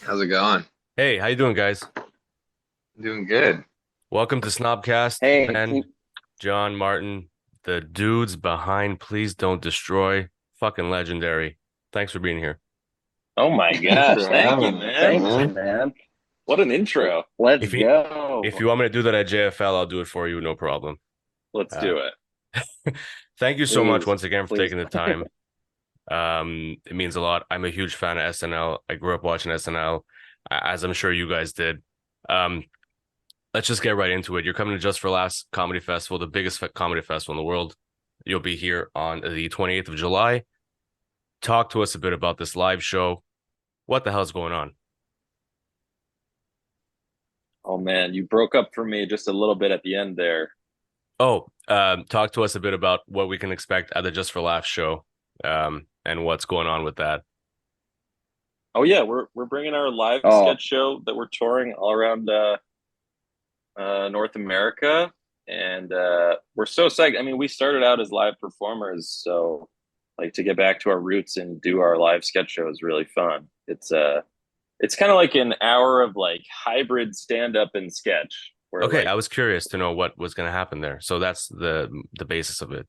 How's it going? Hey, how you doing, guys? Doing good. Welcome to SnobCast. Hey, Ben, John, Martin, the dudes behind Please Don't Destroy. Fucking legendary. Thanks for being here. Oh my Thanks gosh, for thank you, having us, man. thanks, man. man. What an intro. Let's If you if go. you want me to do that at JFL, I'll do it for you, no problem. Let's Uh, do it. Thank you so much Please, once again for please. taking the time. It means a lot. I'm a huge fan of SNL. I grew up watching SNL, as I'm sure you guys did. Um, let's just get right into it. You're coming to Just for Laughs Comedy Festival, the biggest comedy festival in the world. You'll be here on the 28th of July. Talk to us a bit about this live show. What the hell's going on? Oh man, you broke up for me just a little bit at the end there. Oh, talk to us a bit about what we can expect at the Just for Laughs show, and what's going on with that. Oh yeah, we're bringing our live Oh, sketch show that we're touring all around North America, and we're so psyched. I mean, we started out as live performers, so like to get back to our roots and do our live sketch show is really fun. It's kind of like an hour of like hybrid stand up and sketch, where Okay, like I was curious to know what was going to happen there. So that's the basis of it.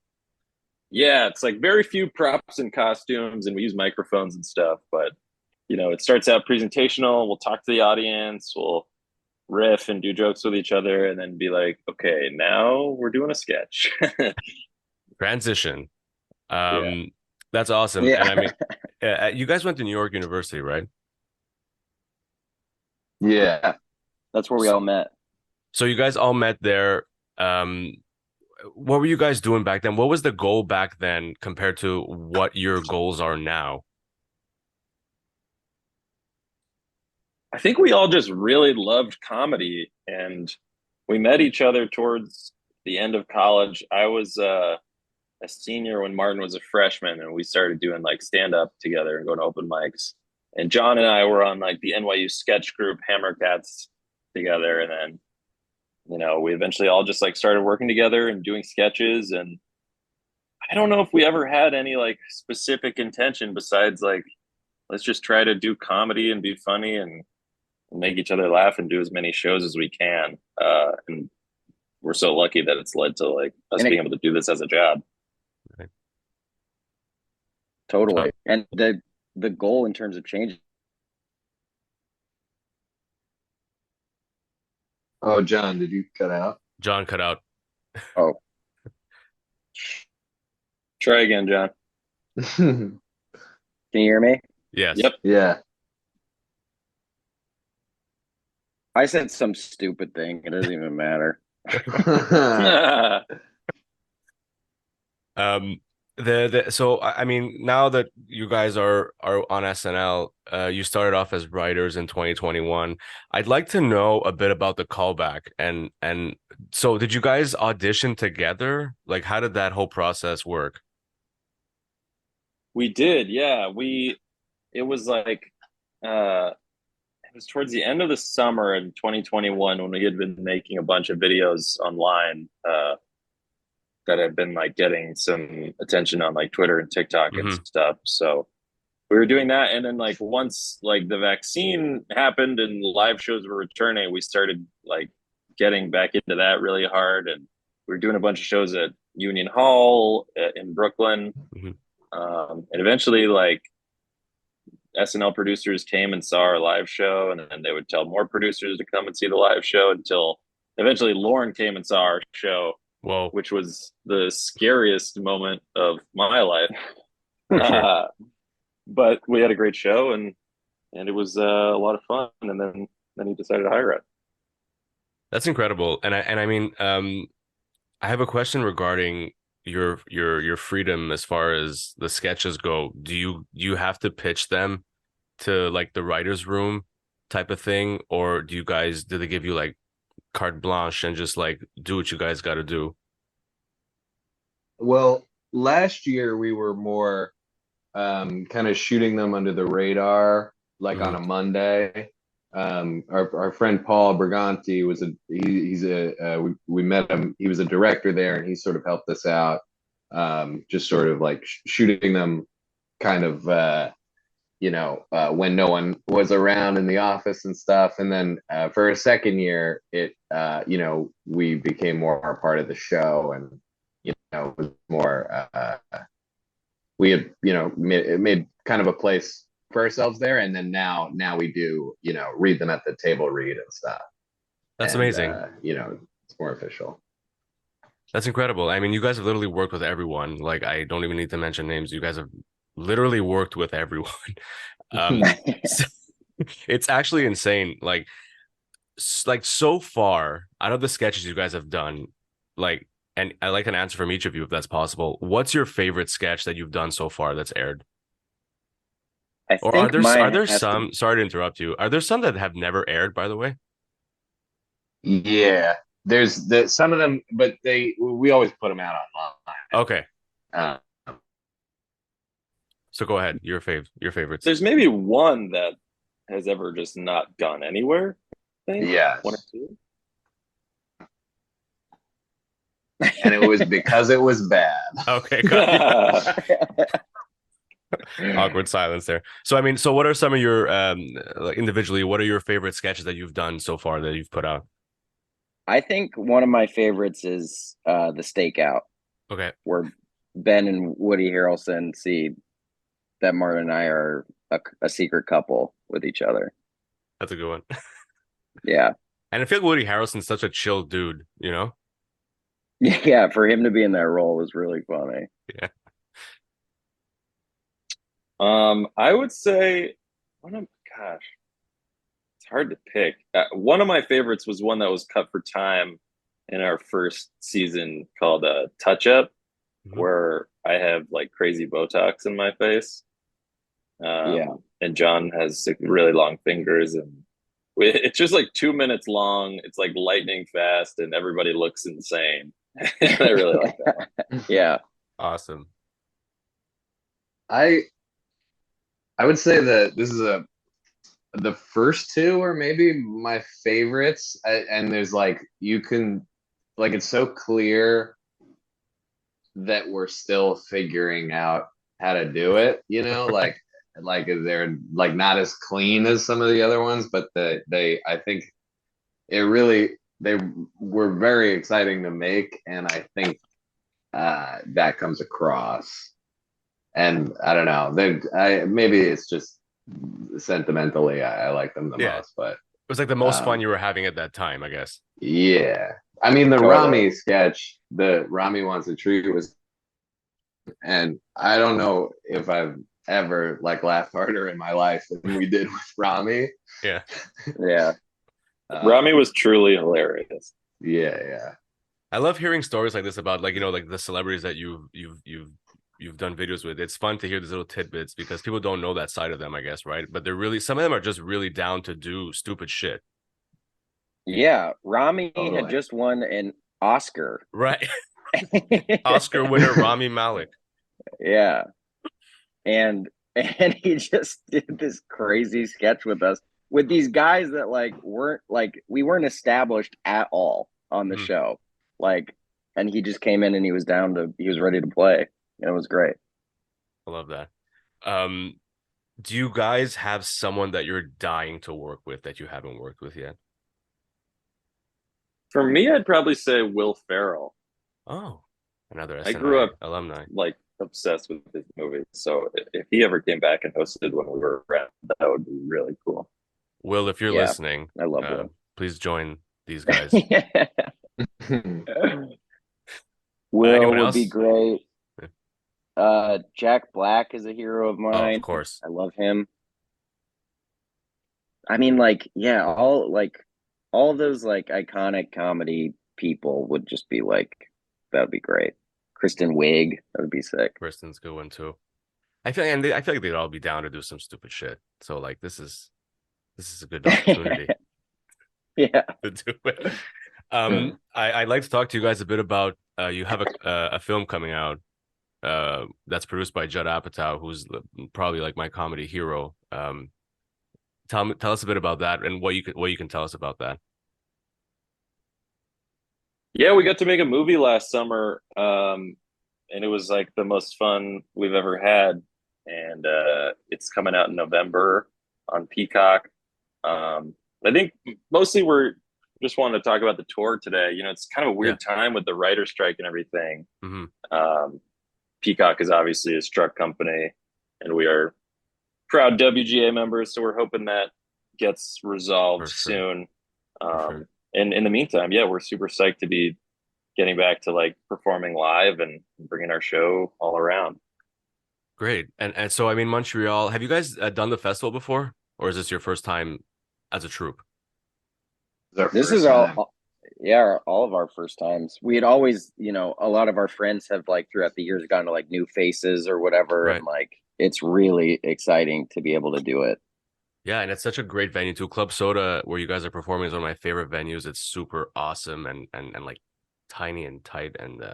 yeah, it's like very few props and costumes, and we use microphones and stuff. But it starts out presentational. We'll talk to the audience. We'll riff and do jokes with each other, and then be like, okay, now we're doing a sketch. Transition. Yeah. That's awesome. And yeah. I mean, you guys went to New York University, right? Yeah. That's where we all met. So you guys all met there. Um, what were you guys doing back then? What was the goal back then compared to what your goals are now? I think we all just really loved comedy, and we met each other towards the end of college. I was a senior when Martin was a freshman, and we started doing like stand up together and going to open mics. And John and I were on like the NYU sketch group Hammer Cats together, and then we eventually all just like started working together and doing sketches. And I don't know if we ever had any like specific intention besides like let's just try to do comedy and be funny and make each other laugh and do as many shows as we can. And we're so lucky that it's led to like us And being it able to do this as a job. Right. totally. And the goal in terms of change. Oh, John, did you cut out? John cut out. Oh, Try again, John. can you hear me? Yes. Yep. Yeah. I said some stupid thing. It doesn't even matter. Um, so I mean, now that you guys are on SNL, you started off as writers in 2021. I'd like to know a bit about the callback and so did you guys audition together? Like, how did that whole process work? We did, yeah. It was like it was towards the end of the summer in 2021 when we had been making a bunch of videos online that had been like getting some attention on like Twitter and TikTok and Hmm. stuff. So we were doing that, and then like once like the vaccine happened and live shows were returning, we started like getting back into that really hard, and we were doing a bunch of shows at Union Hall in Brooklyn. Hmm. And eventually like SNL producers came and saw our live show, and then they would tell more producers to come and see the live show until eventually Lauren came and saw our show, Whoa, which was the scariest moment of my life. for sure. Uh, but we had a great show, and it was a lot of fun. And then he decided to hire us. That's incredible. And I mean, I have a question regarding your freedom as far as the sketches go. Do you have to pitch them to like the writer's room type of thing, or did they give you like carte blanche and just like do what you guys got to do? Well, last year we were more kind of shooting them under the radar, like on Hmm. a Monday. Our friend Paul Briganti he's we met him. He was a director there, and he sort of helped us out, just sort of like shooting them kind of when no one was around in the office and stuff. And then for a second year, we became more a part of the show, and it was more. We had made kind of a place for ourselves there, and then now we do read them at the table read and stuff, That's and amazing. it's more official. That's incredible. I mean, you guys have literally worked with everyone. Like, I don't even need to mention names. You guys have literally worked with everyone. So it's actually insane. Like so far, out of the sketches you guys have done, like, and I like an answer from each of you if that's possible. What's your favorite sketch that you've done so far that's aired? I Or think are mine there has to. some, sorry to interrupt you, are there some that have never aired, by the way? Yeah, there's some of them, but we always put them out Okay. online. So go ahead. Your favorites. There's maybe one that has ever just not gone anywhere. I think Yes, one or two. and it was because it was bad. Okay, got you. Awkward silence there. So I mean, so what are some of your like individually, what are your favorite sketches that you've done so far that you've put out? I think one of my favorites is the Stakeout, Okay. where Ben and Woody Harrelson see that Martin and I are a secret couple with each other. That's a good one. Yeah. And I feel like Woody Harrelson's such a chill dude, you know? Yeah, for him to be in that role was really funny. Yeah. I would say gosh, it's hard to pick. One of my favorites was one that was cut for time in our first season called Touch Up, Mhm. where I have like crazy Botox in my face. Yeah. And John has like, really long fingers, and it's just like 2 minutes long. It's like lightning fast, and everybody looks insane. I really like that one. Yeah. Awesome. I I would say that this is the first two are maybe my favorites, and there's like you can like it's so clear that we're still figuring out how to do it, like they're like not as clean as some of the other ones, but they I think it really they were very exciting to make, and I think that comes across. And I don't know, maybe it's just sentimentally I like them the Yeah. It most, but was like the most fun um, you were having at that time, I guess. yeah. I mean, the Totally. Rami sketch, the Rami wants a treat was, and I don't know if I've ever like laughed harder in my life than we did with Rami. Yeah. Yeah. Rami Um, was truly hilarious. yeah. I love hearing stories like this about like, like the celebrities that you've done videos with. It's fun to hear these little tidbits because people don't know that side of them, I guess, right? But some of them are just really down to do stupid shit. Yeah. Rami had Totally. just won an Oscar. Right. Oscar winner Rami Malek. Yeah. And he just did this crazy sketch with us with these guys that we weren't established at all on the Mm, show. Like, and he just came in and he was ready to play. And it was great. I love that. Um, do you guys have someone that you're dying to work with that you haven't worked with yet? For me, I'd probably say Will Ferrell. Oh, another I grew SNI up alumni. like obsessed with his movies. So if he ever came back and hosted when we were around, that would be really cool. Will, if you're Yeah. listening, I love Will. please join these guys. Will Anyone would be else? great. Jack Black is a hero of Oh, of mine. course. I love him. I mean, all those like iconic comedy people would just be like that would be great. Kristen Wiig, that would be sick. Kristen's a good one too. I feel like they'd all be down to do some stupid shit. So like this is a good opportunity Yeah. to do it. I'd like to talk to you guys a bit about you have a film coming out that's produced by Judd Apatow, who's probably like my comedy hero. Tell us a bit about that and what you can tell us about that. Yeah, we got to make a movie last summer, and it was like the most fun we've ever had. And it's coming out in November on Peacock. I think mostly we're just wanting to talk about the tour today. You know, it's kind of a weird time with the writer strike and everything. Peacock is obviously a struck company, and we are proud WGA members, so we're hoping that gets resolved soon. And in the meantime, yeah, we're super psyched to be getting back to like performing live and bringing our show all around. Great. And so, I mean, Montreal, have you guys done the festival before, or is this your first time as a troupe? This is all of our first times. We had always, you know, a lot of our friends have like throughout the years gone to like New Faces or whatever. And like, it's really exciting to be able to do it. Yeah, and it's such a great venue too. Club Soda, where you guys are performing, is one of my favorite venues. It's super awesome and like tiny and tight. And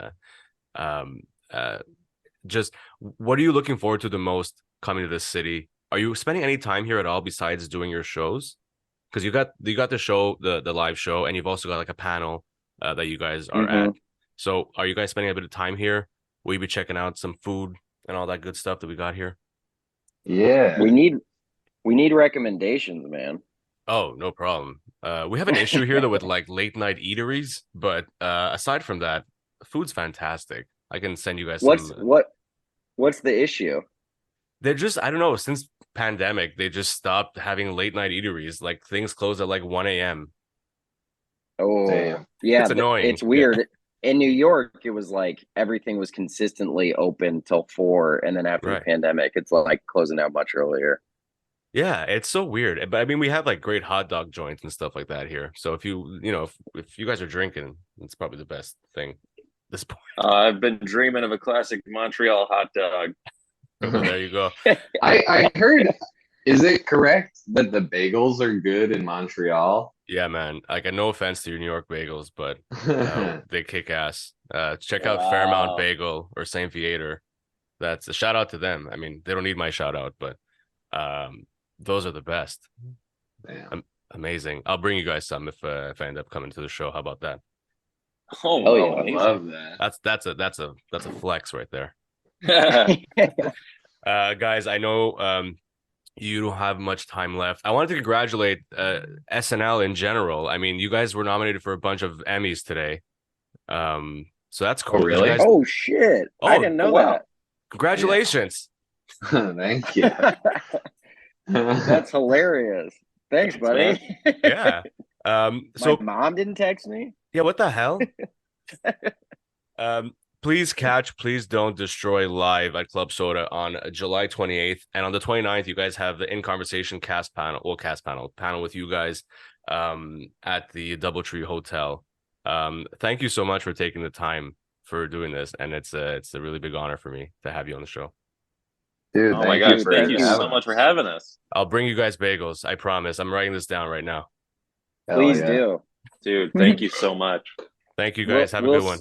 just what are you looking forward to the most coming to this city? Are you spending any time here at all besides doing your shows? Because you got the show, the live show, and you've also got like a panel that you guys are at. So are you guys spending a bit of time here? Will you be checking out some food and all that good stuff that we got here? Yeah, we need recommendations, man. Oh, no problem. We have an issue here though with like late night eateries, but aside from that, food's fantastic. I can send you guys what's the issue? They're just, I don't know, since pandemic, they just stopped having late night eateries. Like things close at like 1 a.m. Oh, damn. Yeah, it's annoying. It's weird. Yeah. In New York, it was like everything was consistently open till 4, and then after the pandemic, it's like closing out much earlier. Yeah, it's so weird. But I mean, we have like great hot dog joints and stuff like that here. So if you guys are drinking, it's probably the best thing at this point. I've been dreaming of a classic Montreal hot dog. Well, there you go. I heard, is it correct that the bagels are good in Montreal? Yeah, man. Like, no offense to your New York bagels, but they kick ass. Check out Fairmount Bagel or Saint Viator. That's a shout out to them. I mean, they don't need my shout out, but those are the best. Damn. Amazing. I'll bring you guys some if I end up coming to the show. How about that? Oh yeah, I love that. That's a flex right there. Guys, I know you don't have much time left. I wanted to congratulate SNL in general. I mean, you guys were nominated for a bunch of Emmys today. So that's cool. Oh, really? Guys... Oh shit. I didn't know that. Congratulations. Thank you. That's hilarious. Thanks, buddy. Yeah. So my mom didn't text me? Yeah, what the hell? Please catch Please Don't Destroy live at Club Soda on July 28th. And on the 29th, you guys have the In Conversation panel with you guys at the Doubletree Hotel. Thank you so much for taking the time for doing this. And it's a really big honor for me to have you on the show. Dude, oh my gosh, thank you so much for having us. I'll bring you guys bagels. I promise. I'm writing this down right now. Please do. Dude, thank you so much. Thank you guys. Have a good one.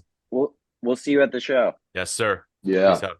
We'll see you at the show. Yes, sir. Yeah. Peace out.